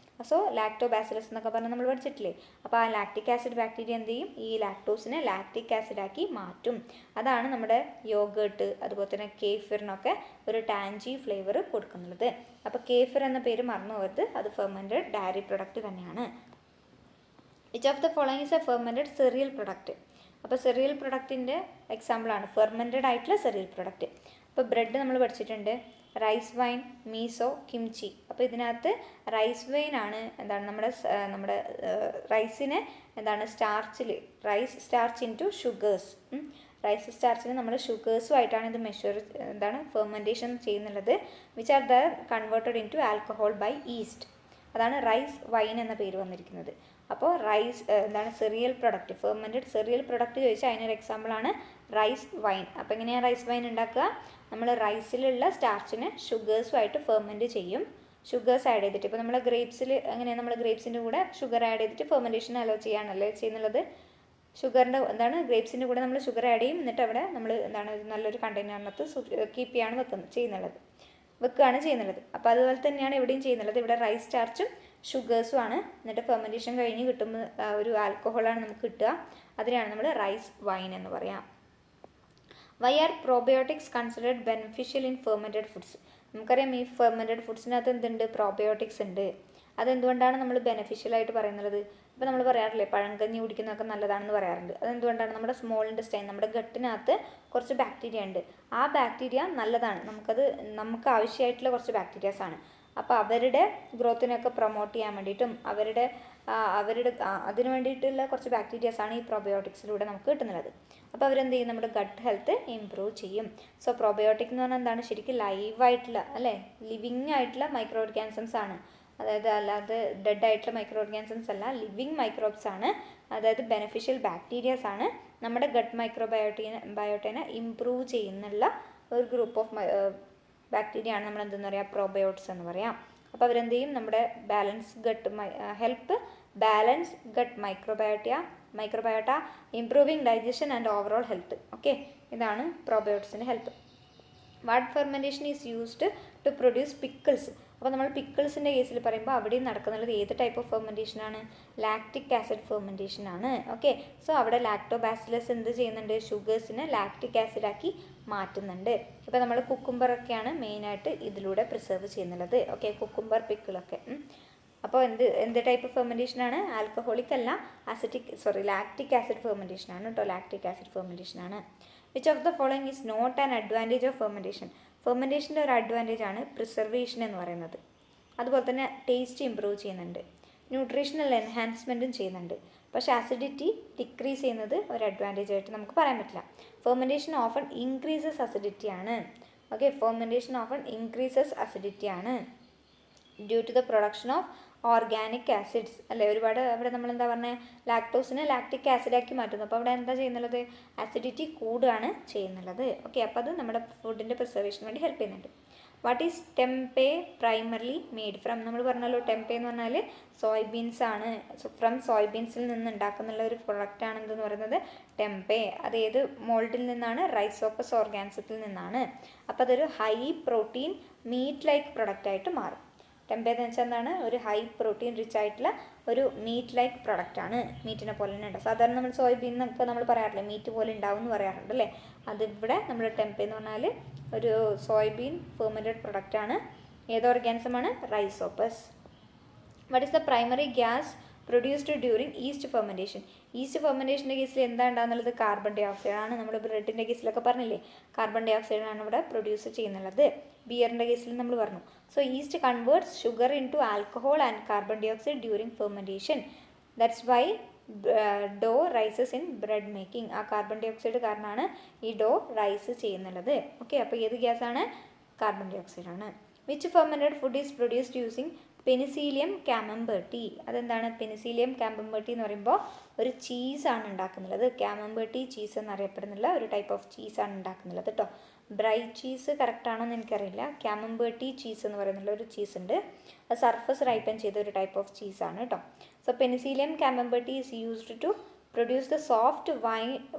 സോ ലാക്ടോബാസിലസ് എന്നൊക്കെ പറഞ്ഞാൽ നമ്മൾ പഠിച്ചിട്ടില്ലേ. അപ്പോൾ ആ ലാക്റ്റിക് ആസിഡ് ബാക്ടീരിയ എന്ത് ചെയ്യും? ഈ ലാക്ടോസിനെ ലാക്റ്റിക് ആസിഡാക്കി മാറ്റും. അതാണ് നമ്മുടെ യോഗേർട്ട് അതുപോലെ തന്നെ കേഫിറിനൊക്കെ ഒരു ടാൻജി ഫ്ലേവർ കൊടുക്കുന്നത്. അപ്പോൾ കേഫിർ എന്ന പേര് മറന്നു പോകരുത്, അത് ഫെർമെൻറ്റഡ് ഡയറി പ്രൊഡക്റ്റ് തന്നെയാണ്. Which of the following is a fermented cereal product? അപ്പോൾ സെറിയൽ പ്രൊഡക്റ്റിൻ്റെ എക്സാമ്പിളാണ് ഫെർമെൻറ്റഡ് ആയിട്ടുള്ള സെറിയൽ പ്രൊഡക്റ്റ്. അപ്പോൾ ബ്രെഡ് നമ്മൾ പഠിച്ചിട്ടുണ്ട്, റൈസ് വൈൻ, മീസോ, കിംചി. അപ്പോൾ ഇതിനകത്ത് റൈസ് വൈൻ ആണ് എന്താണ് നമ്മുടെ റൈസിനെ എന്താണ് rice starch into sugars. Rice സ്റ്റാർച്ചിന് നമ്മൾ ഷുഗേഴ്സുമായിട്ടാണ് ഇത് ഫെർമെൻറ്റേഷൻ ചെയ്യുന്നുള്ളത്. Which are converted into alcohol by yeast. അതാണ് റൈസ് വൈൻ എന്ന പേര് വന്നിരിക്കുന്നത്. അപ്പോൾ cereal product, fermented cereal product ചോദിച്ചാൽ അതിനൊരു എക്സാമ്പിളാണ് റൈസ് വൈൻ. അപ്പോൾ എങ്ങനെയാണ് റൈസ് വൈൻ ഉണ്ടാക്കുക? നമ്മൾ റൈസിലുള്ള സ്റ്റാർച്ചിനെ ഷുഗേഴ്സുമായിട്ട് ഫെർമെൻറ്റ് ചെയ്യും. ഷുഗേഴ്സ് ആഡ് ചെയ്തിട്ട്, ഇപ്പോൾ നമ്മൾ ഗ്രേപ്സിൻ്റെ കൂടെ ഷുഗർ ആഡ് ചെയ്തിട്ട് ഫെർമെൻറ്റേഷൻ അലോ ചെയ്യാണല്ലേ ചെയ്യുന്നുള്ളത്. ഗ്രേപ്സിൻ്റെ കൂടെ നമ്മൾ ഷുഗർ ആഡ് ചെയ്യും, എന്നിട്ട് അവിടെ നമ്മൾ നല്ലൊരു കണ്ടെയ്നറിനകത്ത് വെക്കുകയാണ് ചെയ്യുന്നത്. അപ്പോൾ അതുപോലെ തന്നെയാണ് ഇവിടെയും ചെയ്യുന്നുള്ളത്. ഇവിടെ റൈസ് സ്റ്റാർച്ചും ഷുഗേഴ്സും ആണ്, എന്നിട്ട് ഫെർമെൻറ്റേഷൻ കഴിഞ്ഞ് കിട്ടുമ്പോൾ ഒരു ആൽക്കഹോളാണ് നമുക്ക് കിട്ടുക. അതിനെയാണ് നമ്മൾ റൈസ് വൈൻ എന്ന് പറയാം. Why are probiotics considered beneficial in fermented foods? നമുക്കറിയാം ഈ ഫെർമെൻറ്റഡ് ഫുഡ്സിനകത്ത് എന്തുണ്ട്? പ്രോബയോട്ടിക്സ് ഉണ്ട്. അതെന്തുകൊണ്ടാണ് നമ്മൾ ബെനിഫിഷ്യലായിട്ട് പറയുന്നത്? ഇപ്പോൾ നമ്മൾ പറയാറില്ലേ പഴങ്കഞ്ഞി കുടിക്കുന്നതൊക്കെ നല്ലതാണെന്ന് പറയാറുണ്ട്. അതെന്തുകൊണ്ടാണ്? നമ്മുടെ സ്മോൾ ഇൻറ്റസ്റ്റൈൻ, നമ്മുടെ ഗട്ടിനകത്ത് കുറച്ച് ബാക്ടീരിയ ഉണ്ട്. ആ ബാക്ടീരിയ നല്ലതാണ്, നമുക്ക് ആവശ്യമായിട്ടുള്ള കുറച്ച് ബാക്ടീരിയാസാണ്. അപ്പോൾ അവരുടെ ഗ്രോത്തിനൊക്കെ പ്രൊമോട്ട് ചെയ്യാൻ വേണ്ടിയിട്ടും അതിന് വേണ്ടിയിട്ടുള്ള കുറച്ച് ബാക്ടീരിയാസാണ് ഈ പ്രോബയോട്ടിക്സിലൂടെ നമുക്ക് കിട്ടുന്നത്. അപ്പോൾ അവരെന്ത് ചെയ്യും? നമ്മുടെ ഗട്ട് ഹെൽത്ത് ഇമ്പ്രൂവ് ചെയ്യും. സോ പ്രോബയോട്ടിക് എന്ന് പറഞ്ഞാൽ എന്താണ്? ശരിക്കും ലൈവായിട്ടുള്ള ലിവിങ് ആയിട്ടുള്ള മൈക്രോ ഓർഗാനിസംസ് ആണ്. അതായത് അല്ലാതെ ഡെഡ് ആയിട്ടുള്ള മൈക്രോ ഓർഗാനിസംസ് അല്ല, ലിവിങ് മൈക്രോബ്സ് ആണ്. അതായത് ബെനിഫിഷ്യൽ ബാക്ടീരിയാസ് ആണ്. നമ്മുടെ ഗട്ട് മൈക്രോബയോട്ടേനെ ഇമ്പ്രൂവ് ചെയ്യുന്നുള്ള ഒരു ഗ്രൂപ്പ് ഓഫ് ബാക്ടീരിയ ആണ് നമ്മൾ എന്തെന്ന് പറയുക? പ്രോബയോട്ട്സ് എന്ന് പറയാം. അപ്പോൾ അവരെന്ത് ചെയ്യും? നമ്മുടെ help balance gut microbiota improving digestion and overall health. Okay, ഇതാണ് പ്രോബയോട്ട്സിൻ്റെ help. What fermentation is used to produce pickles? അപ്പോൾ നമ്മൾ പിക്കിൾസിൻ്റെ കേസിൽ പറയുമ്പോൾ അവിടെയും നടക്കുന്നുള്ളത് ഏത് ടൈപ്പ് ഓഫ് ഫെർമെൻറ്റേഷനാണ്? ലാക്റ്റിക് ആസിഡ് ഫെർമെൻറ്റേഷനാണ്. ഓക്കെ, സോ അവിടെ ലാക്ടോബാസിലസ് എന്ത് ചെയ്യുന്നുണ്ട്? ഷുഗേഴ്സിനെ ലാക്റ്റിക് ആസിഡാക്കി മാറ്റുന്നുണ്ട്. ഇപ്പോൾ നമ്മൾ കുക്കുംബറൊക്കെയാണ് മെയിനായിട്ട് ഇതിലൂടെ പ്രിസർവ് ചെയ്യുന്നുള്ളത്. ഓക്കെ, കുക്കുംബർ പിക്കിളൊക്കെ. അപ്പോൾ എന്ത് ടൈപ്പ് ഓഫ് ഫെർമെൻറ്റേഷനാണ്? ആൽക്കഹോളിക് അല്ല, ലാക്റ്റിക് ആസിഡ് ഫെർമെൻറ്റേഷനാണ് കേട്ടോ. ലാക്റ്റിക് ആസിഡ് ഫെർമെൻറ്റേഷനാണ്. Which of the following is not an advantage of fermentation? ഫെർമെൻറ്റേഷൻ്റെ ഒരു അഡ്വാൻറ്റേജ് ആണ് പ്രിസർവേഷൻ എന്ന് പറയുന്നത്. അതുപോലെ തന്നെ ടേസ്റ്റ് ഇമ്പ്രൂവ് ചെയ്യുന്നുണ്ട്, ന്യൂട്രീഷണൽ എൻഹാൻസ്മെൻറ്റും ചെയ്യുന്നുണ്ട്. പക്ഷേ അസിഡിറ്റി ഡിക്രീസ് ചെയ്യുന്നത് ഒരു അഡ്വാൻറ്റേജ് ആയിട്ട് നമുക്ക് പറയാൻ പറ്റില്ല. ഫെർമെൻറ്റേഷൻ ഓഫൺ ഇൻക്രീസസ് അസിഡിറ്റി ആണ്. Okay, fermentation often increases acidity ആണ് due to the production of organic acids അല്ലേ. ഒരുപാട് അവിടെ നമ്മൾ എന്താ പറഞ്ഞത്? ലാക്ടോസിനെ ലാക്റ്റിക് ആസിഡാക്കി മാറ്റുന്നു. അപ്പോൾ അവിടെ എന്താ ചെയ്യുന്നുള്ളത്? അസിഡിറ്റി കൂടുകയാണ് ചെയ്യുന്നുള്ളത്. ഓക്കെ, അപ്പോൾ അത് നമ്മുടെ ഫുഡിൻ്റെ പ്രിസർവേഷന് വേണ്ടി ഹെൽപ്പ് ചെയ്യുന്നുണ്ട്. What is tempeh primarily made from? നമ്മൾ പറഞ്ഞല്ലോ ടെമ്പേ എന്ന് പറഞ്ഞാൽ സോയ്ബീൻസ് ആണ്. ഫ്രം സോയ്ബീൻസിൽ നിന്ന് ഉണ്ടാക്കുന്നുള്ള ഒരു പ്രൊഡക്റ്റ് ആണ് എന്തെന്ന് പറയുന്നത് ടെമ്പേ. അത് ഏത് മോൾഡിൽ നിന്നാണ്? റൈസോപ്പസ് ഓർഗാനിസത്തിൽ നിന്നാണ്. അപ്പോൾ അതൊരു high protein meat like product ആയിട്ട് മാറും. ടെമ്പേ എന്ന് വെച്ചാൽ എന്താണ്? ഒരു ഹൈ പ്രോട്ടീൻ റിച്ച് ആയിട്ടുള്ള ഒരു മീറ്റ് ലൈക്ക് പ്രൊഡക്റ്റാണ്. മീറ്റിനെ പോലെ തന്നെ ഉണ്ടാവും. സാധാരണ നമ്മൾ സോയാബീൻ എന്നൊക്കെ നമ്മൾ പറയാറില്ലേ, മീറ്റ് പോലെ ഉണ്ടാവും എന്ന് പറയാറുണ്ട് അല്ലേ. അതിവിടെ നമ്മൾ ടെമ്പേ എന്ന് പറഞ്ഞാൽ ഒരു സോയാബീൻ ഫെർമെൻറ്റഡ് പ്രൊഡക്റ്റാണ്. ഏത് ഓർഗാനിസമാണ്? Rhizopus. What is the primary gas produced during yeast fermentation? Yeast ഫെർമെൻറ്റേഷൻ്റെ കേസിൽ എന്താ ഉണ്ടാകുന്നുള്ളത്? കാർബൺ ഡൈ ഓക്സൈഡ് ആണ്. നമ്മൾ ബ്രെഡിൻ്റെ കേസിലൊക്കെ പറഞ്ഞില്ലേ, കാർബൺ ഡൈ ഓക്സൈഡ് ആണ് ഇവിടെ പ്രൊഡ്യൂസ് ചെയ്യുന്നുള്ളത്. ബിയറിൻ്റെ കേസിൽ നമ്മൾ പറഞ്ഞു. So yeast converts sugar into alcohol and carbon dioxide during fermentation. That's why dough rises in bread making. ആ കാർബൺ ഡൈ ഓക്സൈഡ് കാരണമാണ് ഈ ഡോ റൈസ് ചെയ്യുന്നുള്ളത്. ഓക്കെ, അപ്പോൾ ഏത് ഗ്യാസാണ്? കാർബൺ ഡൈ ഓക്സൈഡ് ആണ്. Which fermented food is produced using Penicillium camemberti? അതെന്താണ് പെനിസീലിയം കാമംബർട്ടി എന്ന് പറയുമ്പോൾ ഒരു ചീസാണ് ഉണ്ടാക്കുന്നുള്ളത്. കാമംബർട്ടി ചീസ് എന്നറിയപ്പെടുന്നുള്ള ഒരു ടൈപ്പ് ഓഫ് ചീസാണ് ഉണ്ടാക്കുന്നുള്ളത് കേട്ടോ. ബ്രൈ ചീസ് കറക്റ്റാണോ എന്ന് എനിക്കറിയില്ല. കാമംബർട്ടി ചീസ് എന്ന് പറയുന്നുള്ള ഒരു ചീസ് ഉണ്ട്. അത് സർഫസ് റൈപ്പൻ ചെയ്ത ഒരു ടൈപ്പ് ഓഫ് ചീസാണ് കേട്ടോ. So Penicillium camemberti is used to produce the soft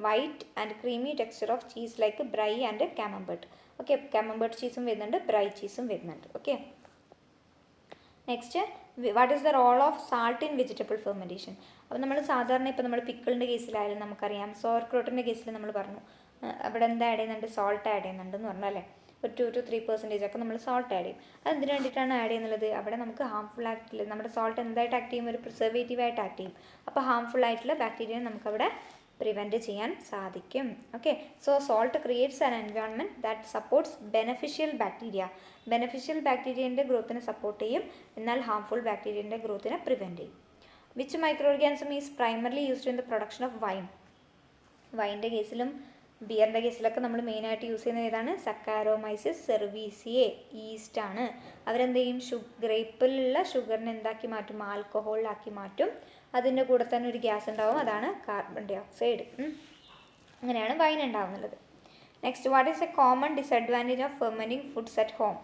white and creamy texture of cheese like Brie and Camembert. Okay, Camembert ചീസും വരുന്നുണ്ട്, ബ്രൈ ചീസും വരുന്നുണ്ട്. Okay, next what is the role of salt in vegetable fermentation? അപ്പോൾ നമ്മൾ സാധാരണ ഇപ്പോൾ നമ്മൾ പിക്കിളിൻ്റെ കേസിലായാലും നമുക്കറിയാം, സോർക്രോട്ടിൻ്റെ കേസിൽ നമ്മൾ പറഞ്ഞു അവിടെ എന്താ ആഡ് ചെയ്യുന്നുണ്ട്? സോൾട്ട് ആഡ് ചെയ്യുന്നുണ്ടെന്ന് പറഞ്ഞു അല്ലേ. ഒരു 2 to 3% ഒക്കെ നമ്മൾ സോൾട്ട് ആഡ് ചെയ്യും. അത് എന്തിനു വേണ്ടിയിട്ടാണ് ആഡ് ചെയ്യുന്നത്? അവിടെ നമുക്ക് ഹാംഫുൾ ആയിട്ടുള്ള നമ്മുടെ സോൾട്ട് എന്തായിട്ട് ആക്ട് ചെയ്യും? ഒരു പ്രിസർവേറ്റീവായിട്ട് ആക്ട് ചെയ്യും. അപ്പോൾ ഹാംഫുൾ ആയിട്ടുള്ള ബാക്ടീരിയ നമുക്കവിടെ പ്രിവെൻറ്റ് ചെയ്യാൻ സാധിക്കും. Okay, so salt creates an environment that supports beneficial bacteria. Beneficial ബാക്ടീരിയൻ്റെ ഗ്രോത്തിനെ സപ്പോർട്ട് ചെയ്യും, എന്നാൽ ഹാംഫുൾ ബാക്ടീരിയൻ്റെ ഗ്രോത്തിനെ പ്രിവെൻറ്റ് ചെയ്യും. Which microorganism is primarily used in the production of wine? വൈൻ്റെ കേസിലും ബിയറിൻ്റെ കേസിലൊക്കെ നമ്മൾ മെയിനായിട്ട് യൂസ് ചെയ്യുന്നത് ഏതാണ്? സക്കാരോമൈസിസ് സെർവീസിയെ, ഈസ്റ്റ് ആണ്. അവരെന്ത് ചെയ്യും? ഗ്രേപ്പിലുള്ള ഷുഗറിനെ എന്താക്കി മാറ്റും? ആൽക്കഹോളിലാക്കി മാറ്റും. അതിൻ്റെ കൂടെ തന്നെ ഒരു ഗ്യാസ് ഉണ്ടാവും, അതാണ് കാർബൺ ഡൈ ഓക്സൈഡ്. അങ്ങനെയാണ് വൈൻ ഉണ്ടാവുന്നത്. Next, what is a common disadvantage of fermenting foods at home?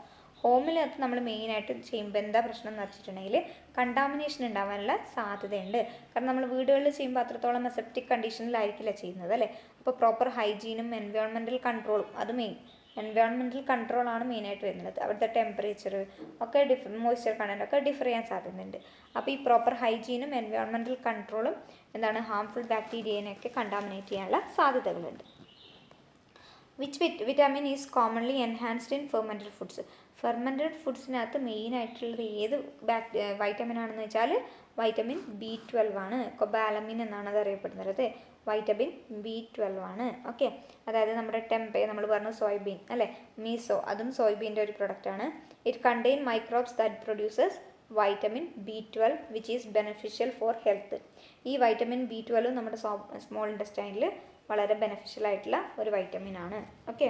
ഹോമിലകത്ത് നമ്മൾ മെയിനായിട്ട് ചെയ്യുമ്പോൾ എന്താ പ്രശ്നം എന്ന് വെച്ചിട്ടുണ്ടെങ്കിൽ കണ്ടാമിനേഷൻ ഉണ്ടാവാനുള്ള സാധ്യതയുണ്ട്. കാരണം നമ്മൾ വീടുകളിൽ ചെയ്യുമ്പോൾ അത്രത്തോളം അസെപ്റ്റിക് കണ്ടീഷനിലായിരിക്കില്ല ചെയ്യുന്നത് അല്ലേ. അപ്പോൾ പ്രോപ്പർ ഹൈജീനും എൻവയോൺമെൻറ്റൽ കൺട്രോളും, അത് മെയിൻ എൻവയോൺമെൻറ്റൽ കൺട്രോളാണ് മെയിനായിട്ട് വരുന്നത്. അവിടുത്തെ ടെമ്പറേച്ചർ ഒക്കെ മോയ്സ്ചർ കണ്ടന്റ് ഒക്കെ ഡിഫർ ചെയ്യാൻ സാധ്യതയുണ്ട്. അപ്പോൾ ഈ പ്രോപ്പർ ഹൈജീനും എൻവയോൺമെൻറ്റൽ കൺട്രോളും എന്താണ്? ഹാംഫുൾ ബാക്ടീരിയനെയൊക്കെ കണ്ടാമിനേറ്റ് ചെയ്യാനുള്ള സാധ്യതകളുണ്ട്. Which vitamin is commonly enhanced in fermented foods? Fermented ഫുഡ്സിനകത്ത് മെയിനായിട്ടുള്ളത് ഏത് വൈറ്റമിൻ ആണെന്ന് വെച്ചാൽ വൈറ്റമിൻ B12 ആണ്. കൊബാലമിൻ എന്നാണ് അത് അറിയപ്പെടുന്നത്. വൈറ്റമിൻ B12 ആണ്. ഓക്കെ, അതായത് നമ്മുടെ ടെമ്പേ നമ്മൾ പറഞ്ഞു, സോയ്ബീൻ അല്ലേ, മീസോ അതും സോയ്ബീൻ്റെ ഒരു പ്രൊഡക്റ്റാണ്. It contain microbes that produces vitamin B12 which is beneficial for health. ഈ വൈറ്റമിൻ B12 നമ്മുടെ സ്മോൾ ഇൻറ്റസ്റ്റൈനിൽ വളരെ ബെനഫിഷ്യൽ ആയിട്ടുള്ള ഒരു വൈറ്റമിൻ ആണ്. Okay,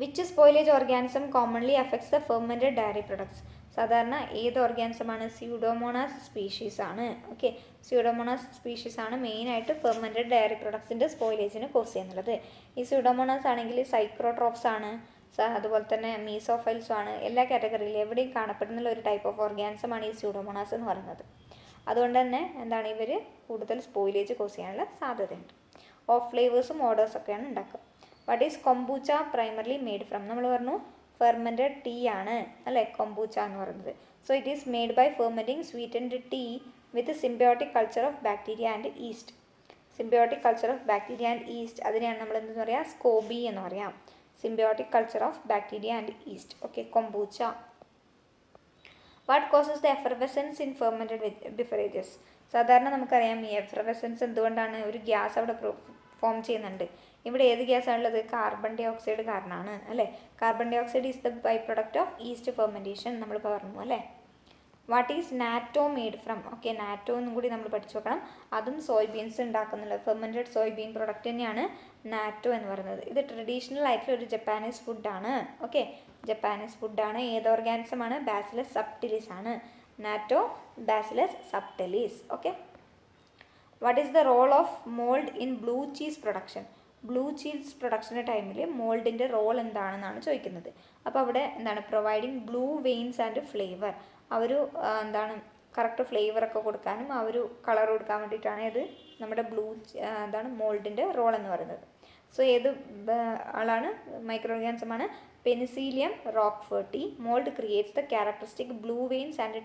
which spoilage organism commonly affects the fermented dairy products? സാധാരണ ഏത് ഓർഗാനിസമാണ്? സ്യൂഡോമോണാസ് സ്പീഷീസ് ആണ്. ഓക്കെ, സ്യൂഡോമോണാസ് സ്പീഷീസ് ആണ് മെയിനായിട്ട് ഫെർമെൻറ്റഡ് ഡയറി പ്രൊഡക്ട്സിൻ്റെ സ്പോയിലേജിന് കോസ് ചെയ്യുന്നുള്ളത്. ഈ സ്യൂഡോമോണാസ് ആണെങ്കിൽ സൈക്രോട്രോപ്സ് ആണ്, അതുപോലെ തന്നെ മീസോഫൈൽസും ആണ്. എല്ലാ കാറ്റഗറിയിലും എവിടെയും കാണപ്പെടുന്ന ഒരു ടൈപ്പ് ഓഫ് ഓർഗാനിസമാണ് ഈ സ്യൂഡോമോണാസ് എന്ന് പറയുന്നത്. അതുകൊണ്ട് തന്നെ എന്താണ് ഇവർ കൂടുതൽ സ്പോയിലേജ് കോസ് ചെയ്യാനുള്ള സാധ്യതയുണ്ട്. ഓഫ് ഫ്ലേവേഴ്സും ഓർഡേഴ്സൊക്കെയാണ് ഉണ്ടാക്കുക. What is kombucha primarily made from? നമ്മൾ പറഞ്ഞു ഫെർമെൻറ്റഡ് ടീ ആണ് അല്ലേ കൊംബൂച്ച എന്ന് പറയുന്നത്. So it is made by fermenting sweetened tea with symbiotic culture of bacteria and yeast. Symbiotic culture of bacteria and yeast അതിനെയാണ് നമ്മൾ എന്തെന്ന് പറയാം, സ്കോബി എന്ന് പറയാം. Symbiotic culture of bacteria and yeast. Okay, kombucha. What causes the effervescence in fermented beverages? സാധാരണ നമുക്കറിയാം ഈ എഫർവെസൻസ് എന്തുകൊണ്ടാണ്, ഒരു ഗ്യാസ് അവിടെ ഫോം ചെയ്യുന്നുണ്ട്. ഇവിടെ ഏത് ഗ്യാസാണുള്ളത്, കാർബൺ ഡൈ ഓക്സൈഡ് കാരണമാണ് അല്ലേ. Carbon dioxide is the by product of yeast fermentation നമ്മൾ പറഞ്ഞു അല്ലേ. What is natto made from? Okay, natto എന്നും കൂടി നമ്മൾ പഠിച്ചു വെക്കണം. അതും സോയ്ബീൻസ് ഉണ്ടാക്കുന്നില്ല, ഫെർമെൻറ്റഡ് സോയ്ബീൻ പ്രൊഡക്റ്റ് തന്നെയാണ് നാറ്റോ എന്ന് പറയുന്നത്. ഇത് ട്രഡീഷണൽ ആയിട്ടുള്ള ഒരു ജപ്പാനീസ് ഫുഡാണ്. ഓക്കെ, ജപ്പാനീസ് ഫുഡാണ്. ഏത് ഓർഗാനിസമാണ്, ബാസിലസ് സബ്റ്റിലിസ് ആണ്. Natto Bacillus subtilis. Okay, what is the role of mould in blue cheese production? Blue cheese പ്രൊഡക്ഷൻ്റെ ടൈമിൽ മോൾഡിൻ്റെ റോൾ എന്താണെന്നാണ് ചോദിക്കുന്നത്. അപ്പോൾ അവിടെ എന്താണ്, providing blue veins and flavour. അവർ എന്താണ് കറക്റ്റ് ഫ്ലേവറൊക്കെ കൊടുക്കാനും ആ ഒരു കളർ കൊടുക്കാൻ വേണ്ടിയിട്ടാണ് ഇത് നമ്മുടെ ബ്ലൂ എന്താണ് മോൾഡിൻ്റെ റോൾ എന്ന് പറയുന്നത്. സോ ഏത് ആളാണ്, മൈക്രോ ഓർഗാനിസമാണ് Penicillium roqueforti. Mould creates the characteristic blue veins and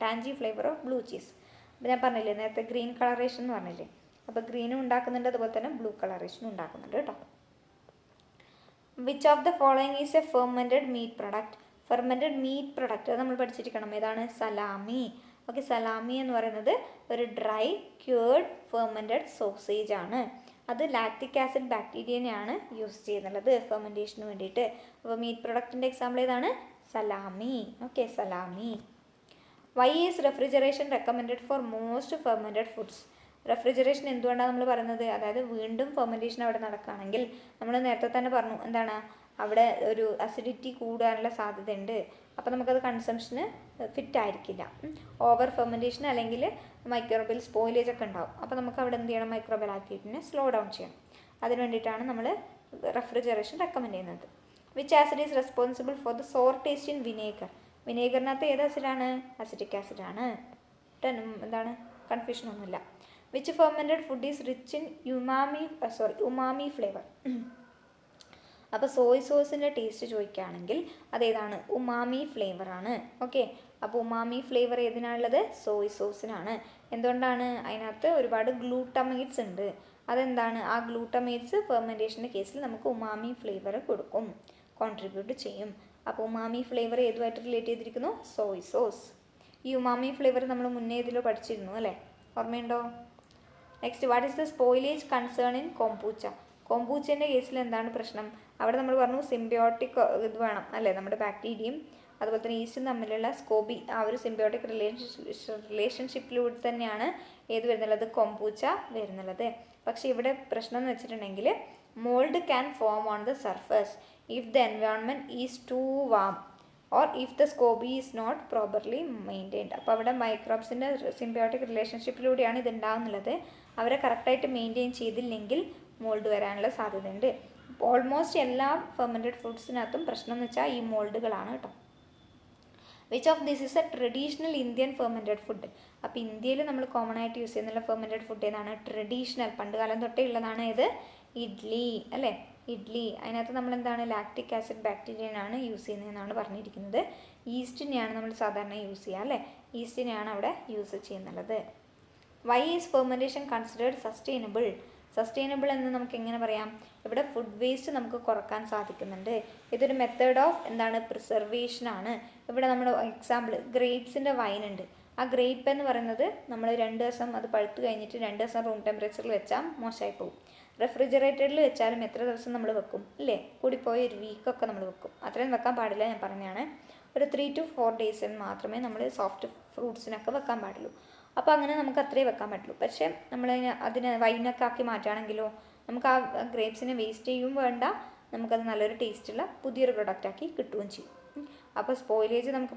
tangy flavour of blue cheese. അപ്പോൾ ഞാൻ പറഞ്ഞില്ലേ നേരത്തെ ഗ്രീൻ കളറേഷൻ എന്ന് പറഞ്ഞില്ലേ, അപ്പോൾ ഗ്രീനും ഉണ്ടാക്കുന്നുണ്ട്, അതുപോലെ തന്നെ ബ്ലൂ കളറേഷനും ഉണ്ടാക്കുന്നുണ്ട് കേട്ടോ. Which of the following is a fermented meet product? Fermented meet product അത് നമ്മൾ പഠിച്ചിരിക്കണം. ഏതാണ്, സലാമി. ഓക്കെ, സലാമി എന്ന് പറയുന്നത് ഒരു ഡ്രൈ ക്യൂർഡ് ഫെർമെൻറ്റഡ് സോസേജ് ആണ്. അത് ലാക്റ്റിക് ആസിഡ് ബാക്ടീരിയനെയാണ് യൂസ് ചെയ്യുന്നുള്ളത് ഫെർമെൻറ്റേഷന് വേണ്ടിയിട്ട്. അപ്പോൾ മീറ്റ് പ്രൊഡക്റ്റിൻ്റെ എക്സാമ്പിൾ ഏതാണ്, salami. Okay, salami. Why is refrigeration recommended for most fermented foods? Refrigeration എന്തുകൊണ്ടാണ് നമ്മൾ പറയുന്നത്, അതായത് വീണ്ടും ഫെർമെൻറ്റേഷൻ അവിടെ നടക്കുകയാണെങ്കിൽ നമ്മൾ നേരത്തെ തന്നെ പറഞ്ഞു എന്താണ്, അവിടെ ഒരു അസിഡിറ്റി കൂടാനുള്ള സാധ്യതയുണ്ട്. അപ്പോൾ നമുക്കത് കൺസംഷന് ഫിറ്റ് ആയിരിക്കില്ല. ഓവർ ഫെർമെൻറ്റേഷൻ അല്ലെങ്കിൽ മൈക്രോബിയൽ സ്പോയിലേജ് ഒക്കെ ഉണ്ടാവും. അപ്പോൾ നമുക്ക് അവിടെ എന്ത് ചെയ്യണം, മൈക്രോബിയൽ ആക്ടിവിറ്റിനെ സ്ലോ ഡൗൺ ചെയ്യണം. അതിന് വേണ്ടിയിട്ടാണ് നമ്മൾ റെഫ്രിജറേഷൻ റെക്കമെൻഡ് ചെയ്യുന്നത്. Which acid is responsible for the sour taste in vinegar? വിനേഗറിനകത്ത് ഏത് ആസിഡാണ്, അസിറ്റിക് ആസിഡാണ്. എന്താണ് കൺഫ്യൂഷൻ ഒന്നുമില്ല. Which fermented food is rich in umami flavour? അപ്പോൾ സോയ് സോസിൻ്റെ ടേസ്റ്റ് ചോദിക്കുകയാണെങ്കിൽ അതേതാണ്, ഉമാമി ഫ്ലേവറാണ്. ഓക്കെ, അപ്പോൾ ഉമാമി ഫ്ലേവർ ഏതിനാണുള്ളത്, സോയ് സോസിനാണ്. എന്തുകൊണ്ടാണ്, അതിനകത്ത് ഒരുപാട് ഗ്ലൂട്ടമേറ്റ്സ് ഉണ്ട്. അതെന്താണ്, ആ ഗ്ലൂട്ടമേറ്റ്സ് ഫെർമെൻറ്റേഷൻ്റെ കേസിൽ നമുക്ക് ഉമാമി ഫ്ലേവർ കൊടുക്കും, കോൺട്രിബ്യൂട്ട് ചെയ്യും. അപ്പോൾ ഉമാമി ഫ്ലേവർ ഏതുമായിട്ട് റിലേറ്റ് ചെയ്തിരിക്കുന്നു, സോയ് സോസ്. ഈ ഉമാമി ഫ്ലേവർ നമ്മൾ മുന്നേ ഇതിലോ പഠിച്ചിരുന്നു അല്ലേ, ഓർമ്മയുണ്ടോ? Next, what is the spoilage concern in kombucha? കൊംബൂച്ചൻ്റെ കേസിൽ എന്താണ് പ്രശ്നം, അവിടെ നമ്മൾ പറഞ്ഞു സിംബയോട്ടിക് ഇത് വേണം അല്ലേ, നമ്മുടെ ബാക്ടീരിയയും അതുപോലെ തന്നെ ഈസ്റ്റും തമ്മിലുള്ള സ്കോബി ആ ഒരു സിംബയോട്ടിക് റിലേഷൻഷിപ്പിലൂടെ തന്നെയാണ് ഏത് വരുന്നുള്ളത്, കൊംബൂച്ച വരുന്നുള്ളത്. പക്ഷേ ഇവിടെ പ്രശ്നം എന്ന് വെച്ചിട്ടുണ്ടെങ്കിൽ mould can form on the surface if the environment is too warm or if the scoby is not properly maintained. അപ്പോൾ അവിടെ മൈക്രോബ്സിൻ്റെ സിംബയോട്ടിക് റിലേഷൻഷിപ്പിലൂടെയാണ് ഇത് ഉണ്ടാകുന്നുള്ളത്. അവരെ കറക്റ്റായിട്ട് മെയിൻറ്റെയിൻ ചെയ്തില്ലെങ്കിൽ മോൾഡ് വരാനുള്ള സാധ്യതയുണ്ട്. ഓൾമോസ്റ്റ് എല്ലാ ഫെർമെൻറ്റഡ് ഫുഡ്സിനകത്തും പ്രശ്നം എന്ന് വെച്ചാൽ ഈ മോൾഡുകളാണ് കേട്ടോ. Which of this is A traditional Indian fermented food? അപ്പോൾ ഇന്ത്യയിൽ നമ്മൾ കോമൺ ആയിട്ട് യൂസ് ചെയ്യുന്നുള്ള ഫെർമെൻറ്റഡ് ഫുഡ് ഏതാണ്, ട്രഡീഷണൽ പണ്ട് കാലം തൊട്ടേ ഉള്ളതാണ് ഇത്, ഇഡ്ലി അല്ലേ. ഇഡ്ലി അതിനകത്ത് നമ്മൾ എന്താണ്, ലാക്റ്റിക് ആസിഡ് ബാക്ടീരിയനാണ് യൂസ് ചെയ്യുന്നതെന്നാണ് പറഞ്ഞിരിക്കുന്നത്. ഈസ്റ്റിനെയാണ് നമ്മൾ സാധാരണ യൂസ് ചെയ്യുക അല്ലേ, ഈസ്റ്റിനെയാണ് അവിടെ യൂസ് ചെയ്യുന്നുള്ളത്. Why is fermentation considered sustainable? Sustainable എന്ന് നമുക്ക് എങ്ങനെ പറയാം, ഇവിടെ ഫുഡ് വേസ്റ്റ് നമുക്ക് കുറക്കാൻ സാധിക്കുന്നുണ്ട്. ഇതൊരു മെത്തേഡ് ഓഫ് എന്താണ്, പ്രിസർവേഷനാണ്. ഇവിടെ നമ്മൾ എക്സാമ്പിൾ ഗ്രേപ്സിൻ്റെ വൈനുണ്ട്. ആ ഗ്രേപ്പ് എന്ന് പറയുന്നത് നമ്മൾ 2 ദിവസം അത് പഴുത്ത് കഴിഞ്ഞിട്ട് 2 ദിവസം റൂം ടെമ്പറേച്ചറിൽ വെച്ചാൽ മോശമായി പോകും. റെഫ്രിജറേറ്ററിൽ വെച്ചാലും എത്ര ദിവസം നമ്മൾ വെക്കും അല്ലേ, കൂടിപ്പോയി ഒരു വീക്കൊക്കെ നമ്മൾ വെക്കും. അത്രയും വെക്കാൻ പാടില്ല, ഞാൻ പറഞ്ഞതാണ്. ഒരു 3 to 4 days മാത്രമേ നമ്മൾ സോഫ്റ്റ് ഫ്രൂട്ട്സിനൊക്കെ വെക്കാൻ പാടുള്ളൂ. അപ്പോൾ അങ്ങനെ നമുക്ക് അത്രയും വെക്കാൻ പറ്റുള്ളൂ. പക്ഷേ നമ്മൾ അതിനെ വൈനൊക്കെ ആക്കി മാറ്റുകയാണെങ്കിലോ നമുക്ക് ആ ഗ്രേപ്സിനെ വേസ്റ്റ് ചെയ്യുകയും വേണ്ട, നമുക്കത് നല്ലൊരു ടേസ്റ്റുള്ള പുതിയൊരു പ്രൊഡക്റ്റാക്കി കിട്ടുകയും ചെയ്യും. അപ്പോൾ സ്പോയിലേജ് നമുക്ക്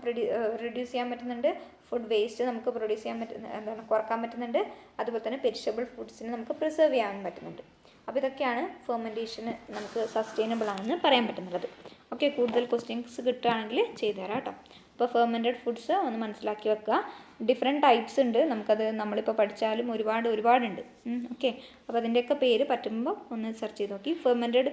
റിഡ്യൂസ് ചെയ്യാൻ പറ്റുന്നുണ്ട്, ഫുഡ് വേസ്റ്റ് നമുക്ക് പ്രൊഡ്യൂസ് ചെയ്യാൻ എന്താണ് കുറക്കാൻ പറ്റുന്നുണ്ട്, അതുപോലെ തന്നെ പെരിഷബിൾ ഫുഡ്സിനെ നമുക്ക് പ്രിസർവ് ചെയ്യാൻ പറ്റുന്നുണ്ട്. അപ്പോൾ ഇതൊക്കെയാണ് ഫെർമെൻറ്റേഷന് നമുക്ക് സസ്റ്റൈനബിൾ ആണെന്ന് പറയാൻ പറ്റുന്നത്. ഓക്കെ, കൂടുതൽ ക്വസ്റ്റ്യൻസ് കിട്ടുകയാണെങ്കിൽ ചെയ്തു തരാം കേട്ടോ. അപ്പോൾ ഫെർമെൻറ്റഡ് ഫുഡ്സ് ഒന്ന് മനസ്സിലാക്കി വെക്കുക. ഡിഫറെൻറ്റ് ടൈപ്സ് ഉണ്ട്, നമുക്കത് നമ്മളിപ്പോൾ പഠിച്ചാലും ഒരുപാടുണ്ട്. ഓക്കെ, അപ്പോൾ അതിൻ്റെയൊക്കെ പേര് പറ്റുമ്പോൾ ഒന്ന് സെർച്ച് ചെയ്ത് നോക്കി. ഫെർമെൻറ്റഡ്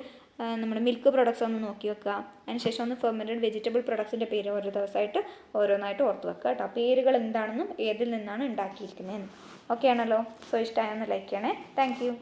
നമ്മുടെ മിൽക്ക് പ്രൊഡക്ട്സ് ഒന്ന് നോക്കി വെക്കുക. അതിനുശേഷം ഒന്ന് ഫെർമെൻറ്റഡ് വെജിറ്റബിൾ പ്രൊഡക്ട്സിൻ്റെ പേര് ഓരോ ദിവസമായിട്ട് ഓരോന്നായിട്ട് ഓർത്ത് വെക്കുക കേട്ടോ. പേരുകൾ എന്താണെന്നും ഏതിൽ നിന്നാണ് ഉണ്ടാക്കിയിരിക്കുന്നതെന്നും. ഓക്കെ ആണല്ലോ. സോ ഇഷ്ടമായൊന്ന് ലൈക്ക് ചെയ്യണേ. Thank you.